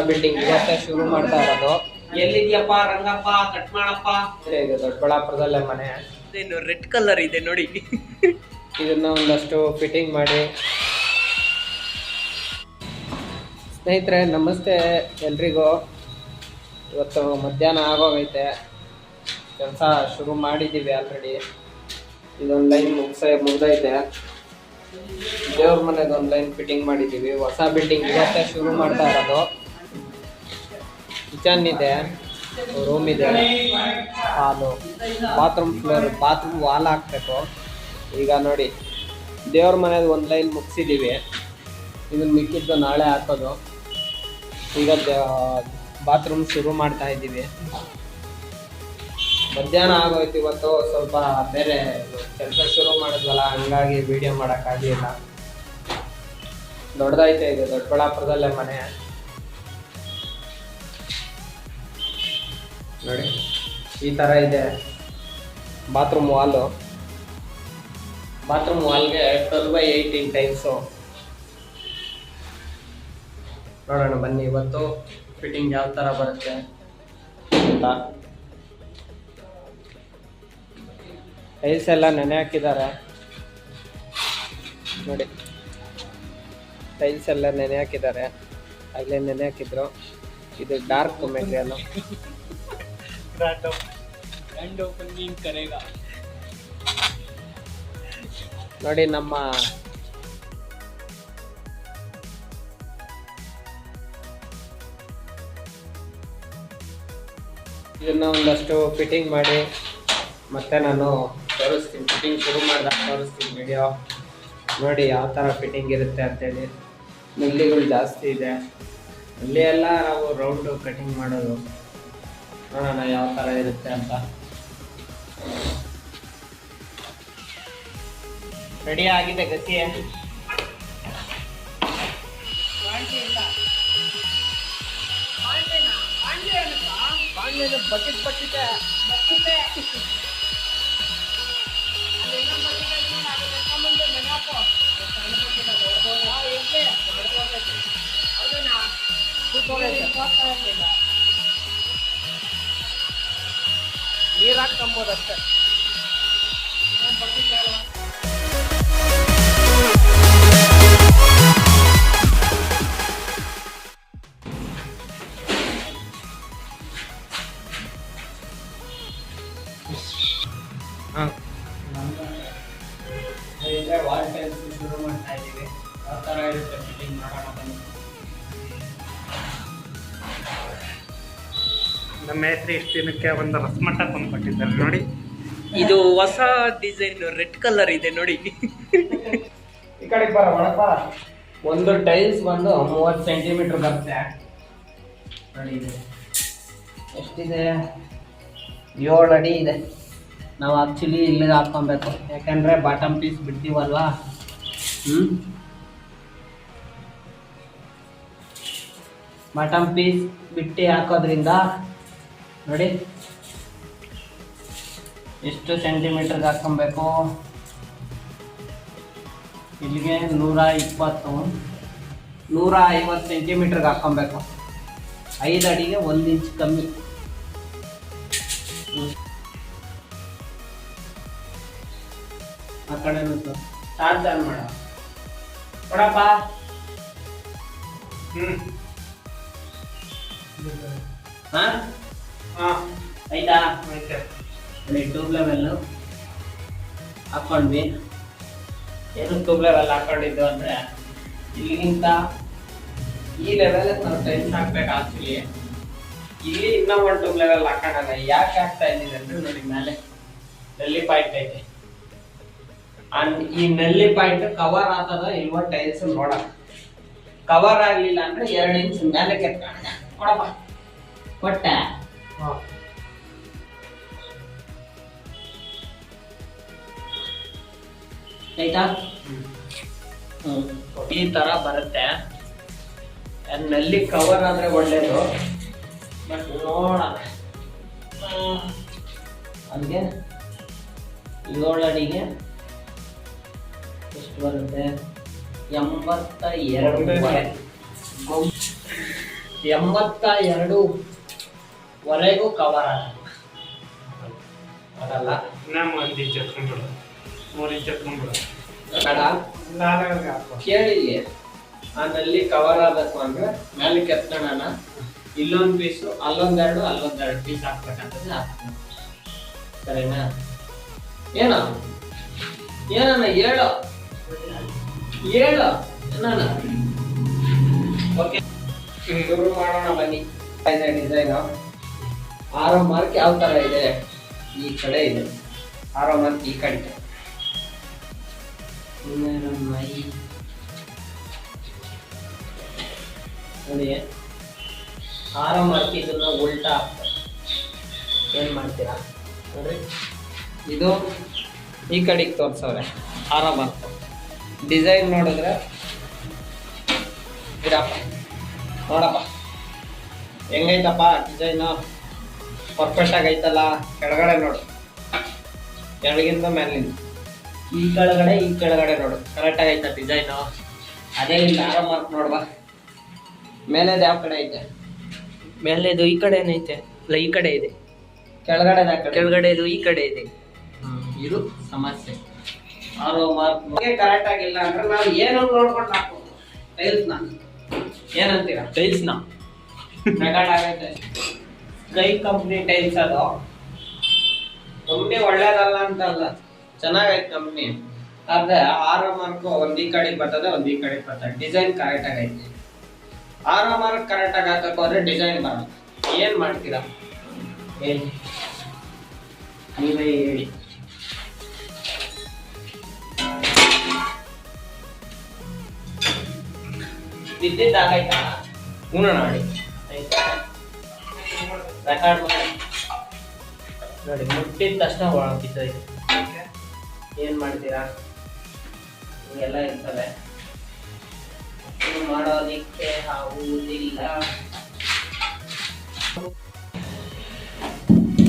Building ಇವತ್ತೇ ಶುರು ಮಾಡ್ತಾ ಇರೋದು. ಎಲ್ಲಿದ್ಯಪ್ಪ ರಂಗಪ್ಪ, ಕಟ್ ಮಾಡಪ್ಪ. ಇದು ದೊಡ್ಡಬಳ್ಳಾಪುರದಲ್ಲೇ ಮನೆ. ಇದೇನು ರೆಡ್ ಕಲರ್ ಇದೆ ನೋಡಿ. ಇದನ್ನ ಒಂದಷ್ಟು ಫಿಟ್ಟಿಂಗ್ ಮಾಡಿ. ಸ್ನೇಹಿತರೆ ನಮಸ್ತೆ ಎಲ್ರಿಗೂ. ಇವತ್ತು ಮಧ್ಯಾಹ್ನ ಆಗೋಗೈತೆ, ಕೆಲಸ ಶುರು ಮಾಡಿದ್ದೀವಿ ಆಲ್ರೆಡಿ. ಇದೊಂದು ಲೈನ್ ಮುಗ್ದೈತೆ. ದೇವ್ರ ಮನೆದು ಒಂದು ಲೈನ್ ಫಿಟ್ಟಿಂಗ್ ಮಾಡಿದ್ದೀವಿ. ಹೊಸ ಬಿಲ್ಡಿಂಗ್ ಇವತ್ತೇ ಶುರು ಮಾಡ್ತಾ ಇರೋದು. ಕಿಚನ್ ಇದೆ, ರೂಮ್ ಇದೆ, ಹಾಲು, ಬಾತ್ರೂಮ್ ಫ್ಲೋರ್, ಬಾತ್ರೂಮ್ ವಾಲ್ ಹಾಕಬೇಕು. ಈಗ ನೋಡಿ ದೇವ್ರ ಮನೆದು ಒಂದು ಲೈನ್ ಮುಗಿಸಿದ್ದೀವಿ. ಇದನ್ನು ಮಿಕ್ಕಿದ್ದು ನಾಳೆ ಹಾಕೋದು. ಈಗ ಬಾತ್ರೂಮ್ ಶುರು ಮಾಡ್ತಾ ಇದ್ದೀವಿ. ಮಧ್ಯಾಹ್ನ ಆಗೋಯ್ತು. ಇವತ್ತು ಸ್ವಲ್ಪ ಬೇರೆ ಕೆಲಸ ಶುರು ಮಾಡಿದ್ವಲ್ಲ, ಹಂಗಾಗಿ ವಿಡಿಯೋ ಮಾಡೋಕ್ಕಾಗಲಿಲ್ಲ. ದೊಡ್ಡದೈತೆ, ಇದು ದೊಡ್ಡಬಳ್ಳಾಪುರದಲ್ಲೇ ಮನೆ ನೋಡಿ. ಈ ಥರ ಇದೆ ಬಾತ್ರೂಮ್ ವಾಲು. ಬಾತ್ರೂಮ್ ವಾಲ್ಗೆ 12x18 ಟೈಲ್ಸು. ನೋಡೋಣ ಬನ್ನಿ ಇವತ್ತು ಫಿಟ್ಟಿಂಗ್ ಯಾವ ಥರ ಬರುತ್ತೆ ಅಂತ. ಟೈಲ್ಸ್ ಎಲ್ಲ ನೆನೆ ಹಾಕಿದ್ದಾರೆ ನೋಡಿ. ಟೈಲ್ಸ್ ಎಲ್ಲ ನೆನೆ ಹಾಕಿದ್ದಾರೆ, ಆಗಲೇ ನೆನೆ ಹಾಕಿದ್ರು. ಇದು ಡಾರ್ಕ್ ಮೆಟೀರಿಯಲ್. ನೋಡಿ ನಮ್ಮ ಇದನ್ನ ಒಂದಷ್ಟು ಫಿಟ್ಟಿಂಗ್ ಮಾಡಿ ಮತ್ತೆ ನಾನು ತೋರಿಸ್ತೀನಿ. ಫಿಟ್ಟಿಂಗ್ ಶುರು ಮಾಡಿದಾಗ ತೋರಿಸ್ತೀನಿ ವಿಡಿಯೋ ನೋಡಿ ಯಾವ ಥರ ಫಿಟ್ಟಿಂಗ್ ಇರುತ್ತೆ ಅಂತೇಳಿ. ನಲ್ಲಿಗಳು ಜಾಸ್ತಿ ಇದೆ, ಅಲ್ಲಿ ಎಲ್ಲ ನಾವು ರೌಂಡು ಕಟಿಂಗ್ ಮಾಡೋದು. ನೋಡೋಣ ಯಾವ ಥರ ಇರುತ್ತೆ ಅಂತ. ರೆಡಿ ಆಗಿದೆ ಗತಿ. ಬಕೆಟ್ ನೀರು ಹಾಕೊಂಬೋದಷ್ಟೇ. ವಾಲ್ ಟೈಲ್ಸ್ ಶುರು ಮಾಡ್ತಾ ಇದ್ದೀವಿ. ಯಾವ ಥರ ಇರುತ್ತೆ ಫಿಟ್ಟಿಂಗ್ ಮಾಡೋಣ ಬನ್ನಿ. ನಮ್ಮ ಹೆಸರು ಇಷ್ಟು ದಿನಕ್ಕೆ ಒಂದು ರಸಮಟ್ಟ ತಂದುಕೊಟ್ಟಿದ್ದಾರೆ ನೋಡಿ. ಇದು ಹೊಸ ಡಿಸೈನ್ ರೆಡ್ ಕಲರ್ ಇದೆ ನೋಡಿ. ಈ ಕಡೆ ಬರ ಒಳಪ. ಒಂದು ಟೈಲ್ಸ್ ಬಂದು 30 ಸೆಂಟಿಮೀಟರ್ ಬರುತ್ತೆ ನೋಡಿ. ಇದೆ ಎಷ್ಟಿದೆ? 7 ಅಡಿ ಇದೆ. ನಾವು ಆ್ಯಕ್ಚುಲಿ ಇಲ್ಲಿಗೆ ಹಾಕ್ಕೊಬೇಕು, ಯಾಕಂದರೆ ಬಾಟಮ್ ಪೀಸ್ ಬಿಡ್ತೀವಲ್ವಾ. ಬಾಟಮ್ ಪೀಸ್ ಬಿಟ್ಟು ಹಾಕೋದ್ರಿಂದ ನೋಡಿ ಎಷ್ಟು ಸೆಂಟಿಮೀಟರ್ಗೆ ಹಾಕ್ಕೊಬೇಕು. ಇಲ್ಲಿಗೆ 150 ಸೆಂಟಿಮೀಟರ್ಗೆ ಹಾಕ್ಕೊಬೇಕು. 5 ಅಡಿಗೆ 1 ಇಂಚ್ ಕಮ್ಮಿ. ಆ ಕಡೆ ಚಾರ್ಜ್ ಆನ್ ಮಾಡ ಕೊಡಪ್ಪ. ಆಯ್ತಾ? ಟ್ಯೂಬ್ ಲೆವೆಲ್ ಹಾಕೊಂಡ್ವಿ. ಏನು ಟ್ಯೂಬ್ ಲೆವೆಲ್ ಹಾಕೊಂಡಿದ್ದು ಅಂದ್ರೆ ಇಲ್ಲಿಗಿಂತ ಈ ಲೆವೆಲ್ ನಾವು ಟೈಲ್ಸ್ ಹಾಕ್ಬೇಕು. ಆಕ್ಚುಲಿ ಇಲ್ಲಿ ಇನ್ನೂ ಒಂದು ಟ್ಯೂಬ್ ಲೆವೆಲ್ ಹಾಕೋಣ. ಯಾಕೆ ಹಾಕ್ತಾ ಇದ್ದೀನಿ ಅಂದ್ರೆ ನೋಡಿ, ಮೇಲೆ ನಲ್ಲಿ ಪಾಯಿಂಟ್ ಐತೆ. ಈ ನಲ್ಲಿ ಪಾಯಿಂಟ್ ಕವರ್ ಆಗ್ತದ ಇಲ್ವ ಟೈಲ್ಸ್ ನೋಡ. ಕವರ್ ಆಗ್ಲಿಲ್ಲ ಅಂದ್ರೆ 2 ಇಂಚ್ ಮೇಲೆ ಕೆತ್ಕೋಣ. ಕೊಡಪ್ಪ ಕೊಟ್ಟೆ. ಆಯ್ತಾ? ಈ ತರ ಬರುತ್ತೆ. ನಲ್ಲಿ ಕವರ್ ಆದ್ರೆ ಒಳ್ಳೇದು, ಬಟ್ ನೋಡೋಣ. ಅಲ್ಲಿಗೆ 7 ಅಡಿಗೆ ಎಷ್ಟು ಬರುತ್ತೆ? 82. 82ವರೆಗೂ ಕವರ್ ಆಗಲ್ಲ. ಇನ್ನ 1 ಇಂಚ್ ಎತ್ಕೊಂಡ್ಬಿಡು, 3 ಇಂಚ್ ಎತ್ಕೊಂಡ್ಬಿಡು. ಕೇಳಿ, ನಲ್ಲಿ ಕವರ್ ಆಗಬೇಕು ಅಂದ್ರೆ ಮೇಲೆ ಕೆತ್ಕೊಳ್ಳೋಣ. ಇಲ್ಲೊಂದು ಪೀಸು, ಅಲ್ಲೊಂದೆರಡು ಪೀಸ್ ಹಾಕ್ಬೇಕಂತಂದ್ರೆ ಹಾಕ್ತೀನಿ. ಸರಿನಾ? ಏನೋ ಏನಣ್ಣ ಹೇಳು ಓಕೆ, ಶುರು ಮಾಡೋಣ ಬನ್ನಿ. ಇದೆ ಡಿಸೈನ್. ಆರೋ ಮಾರ್ಕ್ ಯಾವ ತರ ಇದೆ? ಈ ಕಡೆ ಇದೆ ಆರೋ ಮಾರ್ಕ್, ಈ ಕಡೆ ಇದೆ. ನೋಡಿ, ಆರೋ ಮಾರ್ಕ್ ಇದನ್ನ ಉಲ್ಟಾ ಹಾಕ್ತಾರೆ. ಏನ್ ಮಾಡ್ತೀರಾ ನೋಡ್ರಿ, ಇದು ಈ ಕಡೆಗೆ ತೋರ್ಸವ್ರೆ ಆರೋ ಮಾರ್ಕ್. ಡಿಸೈನ್ ನೋಡಿದ್ರೆ ಇರಪ್ಪ, ನೋಡಪ್ಪ ಹೆಂಗೈತಪ್ಪ ಡಿಸೈನು, ಪರ್ಫೆಕ್ಟ್ ಆಗೈತಲ್ಲ. ಕೆಳಗಡೆ ನೋಡು, ಕೆಳಗಿಂದ ಮೇಲಿಂದ ಈ ಕೆಳಗಡೆ ನೋಡು, ಕರೆಕ್ಟ್ ಆಗೈತ ಡಿಸೈನು. ಅದೇ ಇಲ್ಲ ಆರೋ ಮಾರ್ಕ್ ನೋಡ್ಬಾ, ಮೇಲೆದು ಯಾವ ಕಡೆ ಐತೆ? ಮೇಲೆದು ಈ ಕಡೆ ಏನೈತೆ? ಅಲ್ಲ, ಈ ಕಡೆ ಇದೆ. ಕೆಳಗಡೆದು ಈ ಕಡೆ ಇದೆ. ಇದು ಸಮಸ್ಯೆ. ಆರೋ ಮಾರ್ಕ್ ಕರೆಕ್ಟ್ ಆಗಿಲ್ಲ ಅಂದ್ರೆ ನಾವು ಏನೋ ನೋಡ್ಕೊಂಡು ಹಾಕೋದು. ಟೈಲ್ಸ್ನ ಏನಂತೀರಾ? ಟೈಲ್ಸ್ನ ರೆಕಾರ್ಡ್ ಆಗೈತೆ. Sky company tiles. ಅದು ಕಂಪ್ನಿ ಒಳ್ಳೇದಲ್ಲ ಅಂತಲ್ಲ, ಚೆನ್ನಾಗೈತೆ ಕಂಪ್ನಿ. ಆದ್ರೆ ಆರೋ ಮಾರ್ಕ್ ಒಂದ್ ಈ ಕಡೆಗೆ ಬರ್ತದೆ, ಒಂದ್ ಈ ಕಡೆಗೆ ಬರ್ತದೆ. ಡಿಸೈನ್ ಕರೆಕ್ಟ್ ಆಗೈತೆ. ಆರೋ ಮಾರ್ಕ್ ಕರೆಕ್ಟ್ ಆಗಿ ಹಾಕಕ್ ಹೋದ್ರೆ ಡಿಸೈನ್ ಬರಲ್ಲ. ಏನ್ ಮಾಡ್ತೀರಾ ಹೇಳಿ, ನೀವೇ ಹೇಳಿ. ಬಿದ್ದಿದ್ದಾಗೈತಾ? ನೋಡಿ ರೆಕಾರ್ಡ್ ಮಾಡಿ ನೋಡಿ. ಮುಟ್ಟಿದ ತಕ್ಷಣ ಬಿದ್ದೋಯ್ತು. ಏನ್ ಮಾಡ್ತೀರಾ? ಹಿಂಗೆಲ್ಲ ಇರ್ತವೆ, ಮಾಡೋದಿಕ್ಕೆ ಆಗುವುದಿಲ್ಲ.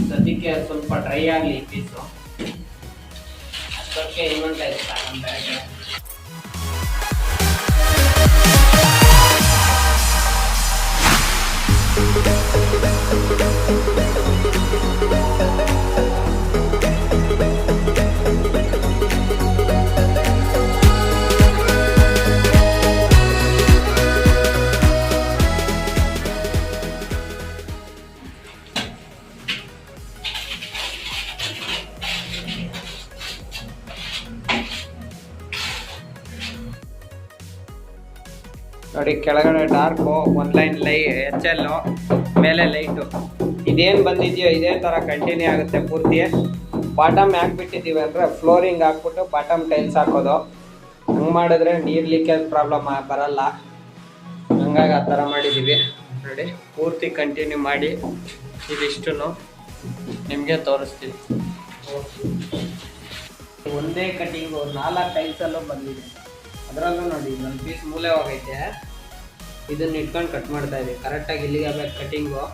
ಸದ್ಯಕ್ಕೆ ಸ್ವಲ್ಪ ಡ್ರೈ ಆಗಲಿ ಪೀಸು, ಅಷ್ಟಕ್ಕೆ ಇನ್ನೊಂದು ಟೈಪ್ ತಗೊಂಡ್ರೆ. ನೋಡಿ, ಕೆಳಗಡೆ ಡಾರ್ಕು, ಒಂದು ಲೈನ್ ಎಚ್ ಎಲ್, ಮೇಲೆ ಲೈಟು. ಇದೇನು ಬಂದಿದೆಯೋ ಇದೇ ಥರ ಕಂಟಿನ್ಯೂ ಆಗುತ್ತೆ ಪೂರ್ತಿ. ಬಾಟಮ್ ಯಾಕೆ ಬಿಟ್ಟಿದ್ದೀವಿ ಅಂದರೆ ಫ್ಲೋರಿಂಗ್ ಹಾಕ್ಬಿಟ್ಟು ಬಾಟಮ್ ಟೈಲ್ಸ್ ಹಾಕೋದು. ಹಂಗೆ ಮಾಡಿದ್ರೆ ನೀರು ಲೀಕೇಜ್ ಪ್ರಾಬ್ಲಮ್ ಬರಲ್ಲ. ಹಂಗಾಗಿ ಆ ಥರ ಮಾಡಿದ್ದೀವಿ. ನೋಡಿ, ಪೂರ್ತಿ ಕಂಟಿನ್ಯೂ ಮಾಡಿ ಇದಿಷ್ಟು ನಿಮಗೆ ತೋರಿಸ್ತೀವಿ. ಒಂದೇ ಕಟಿಂಗು 4 ಟೈಲ್ಸಲ್ಲೂ ಬಂದಿದೆ. ಅದರಲ್ಲೂ ನೋಡಿ, ಒಂದು ಪೀಸ್ ಮೂಲೆ ಹೋಗೈತೆ, ಇದನ್ನ ಇಟ್ಕೊಂಡು ಕಟ್ ಮಾಡ್ತಾ ಇದ್ದೀವಿ. ಕರೆಕ್ಟಾಗಿ ಇಲ್ಲಿಗೆ ಬೇಕು ಕಟಿಂಗು.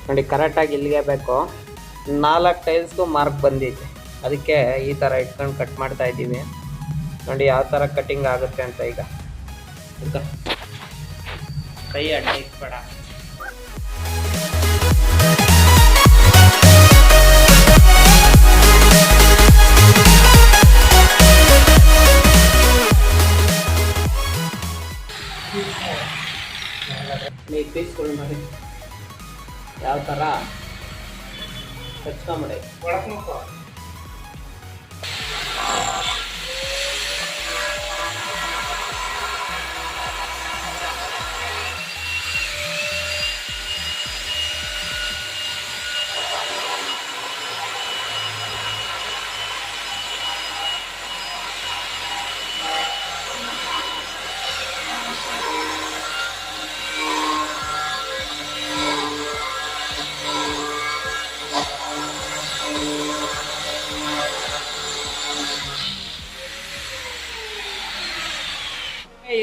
ನೋಡಿ, ಕರೆಕ್ಟಾಗಿ ಇಲ್ಲಿಗೆ ಬೇಕು. 4 ಟೈಲ್ಸ್ಗೂ ಮಾರ್ಕ್ ಬಂದಿದೆ, ಅದಕ್ಕೆ ಈ ಥರ ಇಟ್ಕೊಂಡು ಕಟ್ ಮಾಡ್ತಾ ಇದ್ದೀವಿ. ನೋಡಿ ಯಾವ ಥರ ಕಟಿಂಗ್ ಆಗುತ್ತೆ ಅಂತ. ಈಗ ಕೈ ಅಡ್ಡ ಇಟ್ಬೇಡ. ಪೀಸ್ಗಳು ಮಾಡಿ ಯಾವ ಥರ ಹಚ್ಕೊಂಬಿಡಿ.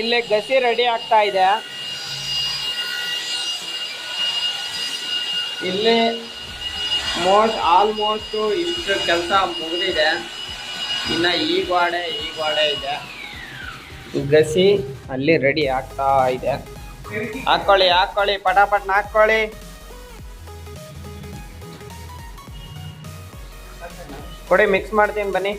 ಇಲ್ಲಿ ಗಸಿ ರೆಡಿ ಆಗ್ತಾ ಇದೆ. ಇಲ್ಲಿ ಆಲ್ಮೋಸ್ಟ್ ಇಷ್ಟು ಕೆಲಸ ಮುಗಿದಿದೆ. ಇನ್ನು ಈ ಗೋಡೆ ಇದೆ. ಗಸಿ ಅಲ್ಲಿ ರೆಡಿ ಆಗ್ತಾ ಇದೆ. ಹಾಕೊಳ್ಳಿ ಪಟಾಪಟ್ನ ಹಾಕೊಳ್ಳಿ. ಕೊಡಿ ಮಿಕ್ಸ್ ಮಾಡ್ತೀನಿ ಬನ್ನಿ.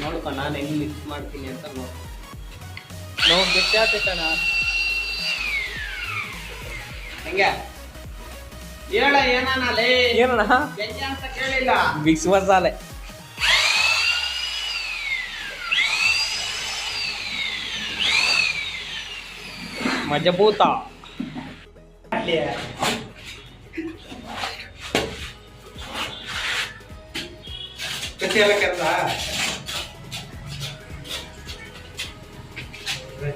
ನೋಡ್ಕೊ ನಾನು ಹೆಂಗ್ ಮಿಕ್ಸ್ ಮಾಡ್ತೀನಿ ಅಂತ ನೋಡ್ ಗಟ್ಟಿ ಆಗ್ತೈತಣ್ಣ. ಹೆಂಗೆ ಹೇಳ ಏನಲೇ ಏನಣ್ಣ ಹೆಂಗೆ ಅಂತ ಕೇಳಿಲ್ಲ. ಮಿಕ್ಸ್ ಮಸಾಲೆ ಮಜಬೂತ. ಕಸಿ ಎಲ್ಲ ಕೆಲಸ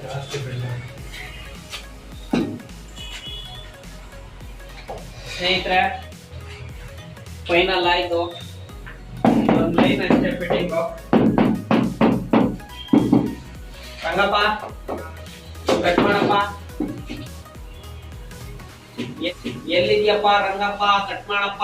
ಜಾಸ್ತಿ ಬೆಳ್ಳ. ಸ್ನೇಹಿತರೆ ಫೈನಲ್ ಆಯ್ತು. ಒಂದು ಲೈನ್ ಅಷ್ಟೇ ಫಿಟ್ಟಿಂಗು. ರಂಗಪ್ಪ ಕಟ್ ಮಾಡಪ್ಪ. ಎಲ್ಲಿದ್ಯಪ್ಪ ರಂಗಪ್ಪ, ಕಟ್ ಮಾಡಪ್ಪ.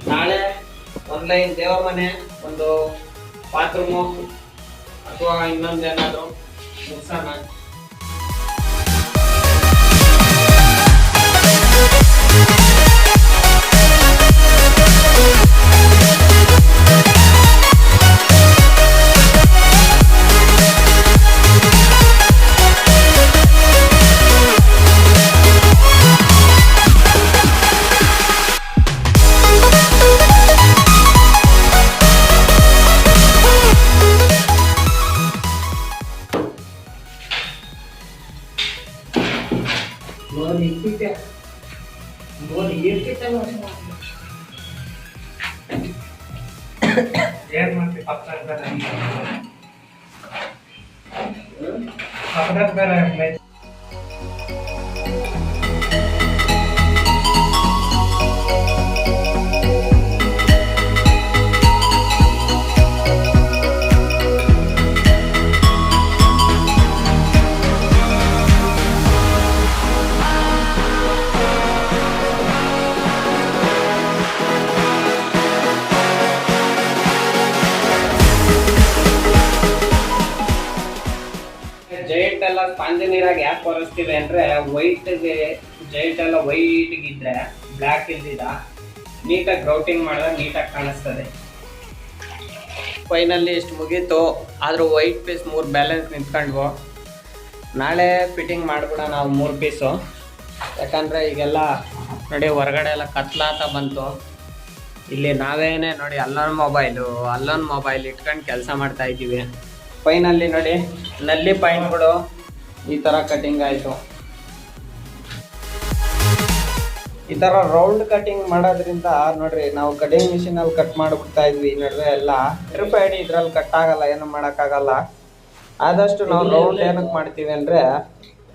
ನಾಳೆ ಆನ್ಲೈನ್ ದೇವರ ಮನೆ, ಒಂದು ಬಾತ್ರೂಮು ಅಥವಾ ಇನ್ನೊಂದೇನಾದ್ರು ಮುಗ್ಸೋಣ. ಏನ್ ಮಾಡ್ತೀವಿ ಪಕ್ಕದಾಗ ಬೇರೆ ಜೈಂಟ್ ಎಲ್ಲ ಸ್ಪಾಂಜ್ ನೀರಾಗಿ ಯಾಕೆ ಒರೆಸ್ತೀವಿ ಅಂದ್ರೆ ವೈಟ್ಗೆ ಜೈಂಟ್ ಎಲ್ಲ ವೈಟ್ ಇದ್ರೆ ಬ್ಲ್ಯಾಕ್ ಇಲ್ದಿದ ನೀಟಾಗಿ ಗ್ರೌಟಿಂಗ್ ಮಾಡಿದಾಗ ನೀಟಾಗಿ ಕಾಣಿಸ್ತದೆ. ಫೈನಲ್ಲಿ ಇಷ್ಟು ಮುಗೀತು. ಆದರೂ ವೈಟ್ ಪೀಸ್ 3 ಬ್ಯಾಲೆನ್ಸ್ ನಿಂತ್ಕೊಂಡ್ವು. ನಾಳೆ ಫಿಟ್ಟಿಂಗ್ ಮಾಡ್ಬಿಡ ನಾವು 3 ಪೀಸು. ಯಾಕಂದರೆ ಈಗೆಲ್ಲ ನೋಡಿ ಹೊರಗಡೆ ಎಲ್ಲ ಕತ್ಲಾತ ಬಂತು. ಇಲ್ಲಿ ನಾವೇನೇ ನೋಡಿ ಅಲ್ಲೊಂದು ಮೊಬೈಲ್ ಇಟ್ಕೊಂಡು ಕೆಲಸ ಮಾಡ್ತಾ ಇದ್ದೀವಿ. ಫೈನಲ್ಲಿ ನೋಡಿ ನಲ್ಲಿ ಪಾಯಿಂಟ್ಗಳು ಈ ಥರ ಕಟಿಂಗ್ ಆಯಿತು. ಈ ಥರ ರೌಂಡ್ ಕಟಿಂಗ್ ಮಾಡೋದ್ರಿಂದ ನೋಡ್ರಿ ನಾವು ಕಟಿಂಗ್ ಮಿಷಿನಲ್ಲಿ ಕಟ್ ಮಾಡಿಬಿಡ್ತಾ ಇದ್ವಿ. ಈ ನಡುವೆ ಎಲ್ಲ ಟ್ರಿಪೈಡ್ ಇದ್ರಲ್ಲಿ ಕಟ್ ಆಗಲ್ಲ, ಏನು ಮಾಡೋಕ್ಕಾಗಲ್ಲ. ಆದಷ್ಟು ನಾವು ರೌಂಡ್ ಏನಕ್ಕೆ ಮಾಡ್ತೀವಿ ಅಂದರೆ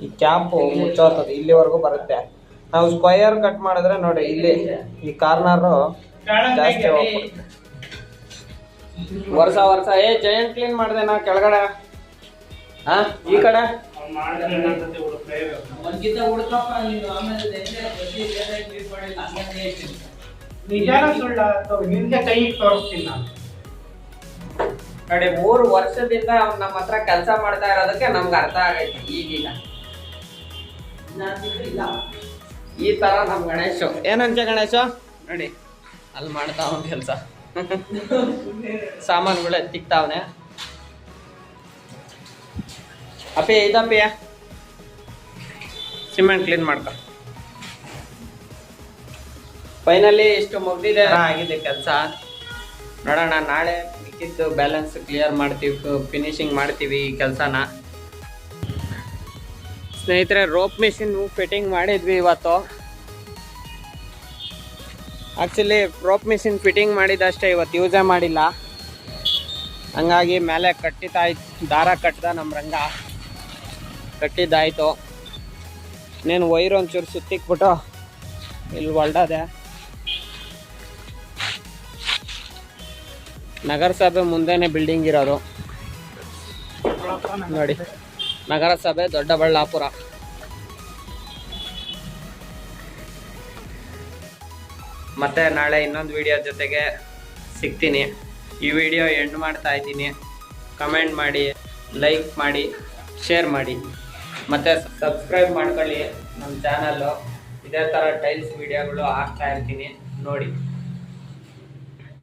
ಈ ಕ್ಯಾಪು ಮುಚ್ಚೋತದೆ, ಇಲ್ಲಿವರೆಗೂ ಬರುತ್ತೆ. ನಾವು ಸ್ಕ್ವಯರ್ ಕಟ್ ಮಾಡಿದ್ರೆ ನೋಡಿ ಇಲ್ಲಿ ಈ ಕಾರ್ನರು ಜಾಸ್ತಿ ಹೋಗ್ಬಿಡುತ್ತೆ. ವರ್ಷ ಜೈಂಟ್ ಕ್ಲೀನ್ ಮಾಡಿದೆ ನಾ ಕೆಳಗಡೆ. ಈ ಕಡೆ ನೋಡಿ 3 ವರ್ಷದಿಂದ ಅವ್ನು ನಮ್ಮ ಹತ್ರ ಕೆಲಸ ಮಾಡ್ತಾ ಇರೋದಕ್ಕೆ ನಮ್ಗೆ ಅರ್ಥ ಆಗೈತಿ. ಈಗೀಗ ಈ ತರ ನಮ್ ಗಣೇಶ್ ಏನಂತ ಗಣೇಶ ನೋಡಿ ಅಲ್ಲಿ ಮಾಡ್ತಾವ ಕೆಲಸ. ಸಾಮಾನುಗಳು ಎತ್ತಿಕ್ತಾವನೆ. ಅಪ್ಪಿ ಇದಪ್ಪಿಯ ಸಿಮೆಂಟ್ ಕ್ಲೀನ್ ಮಾಡ್ಕೊ. ಫೈನಲಿ ಇಷ್ಟು ಮುಗ್ದಿದೆ, ಆಗಿದೆ ಕೆಲಸ. ನೋಡೋಣ ನಾಳೆ ಮಿಕ್ಕಿದ್ದು ಬ್ಯಾಲೆನ್ಸ್ ಕ್ಲಿಯರ್ ಮಾಡ್ತೀವಿ, ಫಿನಿಶಿಂಗ್ ಮಾಡ್ತೀವಿ ಈ ಕೆಲಸನ. ಸ್ನೇಹಿತರೆ ರೋಪ್ ಮಿಷಿನ್ ಫಿಟ್ಟಿಂಗ್ ಮಾಡಿದ್ವಿ ಇವತ್ತು. ಆ್ಯಕ್ಚುಲಿ ರೋಪ್ ಮಿಷಿನ್ ಫಿಟ್ಟಿಂಗ್ ಮಾಡಿದಷ್ಟೇ, ಇವತ್ತು ಯೂಸೇ ಮಾಡಿಲ್ಲ. ಹಂಗಾಗಿ ಮೇಲೆ ದಾರ ಕಟ್ಟಿದ ನಮ್ಮ ರಂಗ ಕಟ್ಟಿದ್ದಾಯಿತು. ಇನ್ನೇನು ವೈರ್ ಒಂಚೂರು ಸುತ್ತಿಕ್ಬಿಟ್ಟು ಇಲ್ಲಿ ಹೊಲ್ಡದೆ. ನಗರಸಭೆ ಮುಂದೆನೆ ಬಿಲ್ಡಿಂಗ್ ಇರೋದು ನೋಡಿ, ನಗರಸಭೆ ದೊಡ್ಡಬಳ್ಳಾಪುರ. ಮತ್ತೆ ನಾಳೆ ಇನ್ನೊಂದು ವಿಡಿಯೋ ಜೊತೆಗೆ ಸಿಗ್ತೀನಿ. ಈ ವಿಡಿಯೋ ಎಂಡ್ ಮಾಡ್ತಾ ಇದ್ದೀನಿ. ಕಮೆಂಟ್ ಮಾಡಿ, ಲೈಕ್ ಮಾಡಿ, ಶೇರ್ ಮಾಡಿ, ಮತ್ತು ಸಬ್ಸ್ಕ್ರೈಬ್ ಮಾಡ್ಕೊಳ್ಳಿ ನಮ್ಮ ಚಾನಲ್ಲು. ಇದೇ ಥರ ಟೈಲ್ಸ್ ವಿಡಿಯೋಗಳು ಹಾಕ್ತಾ ಇರ್ತೀನಿ ನೋಡಿ.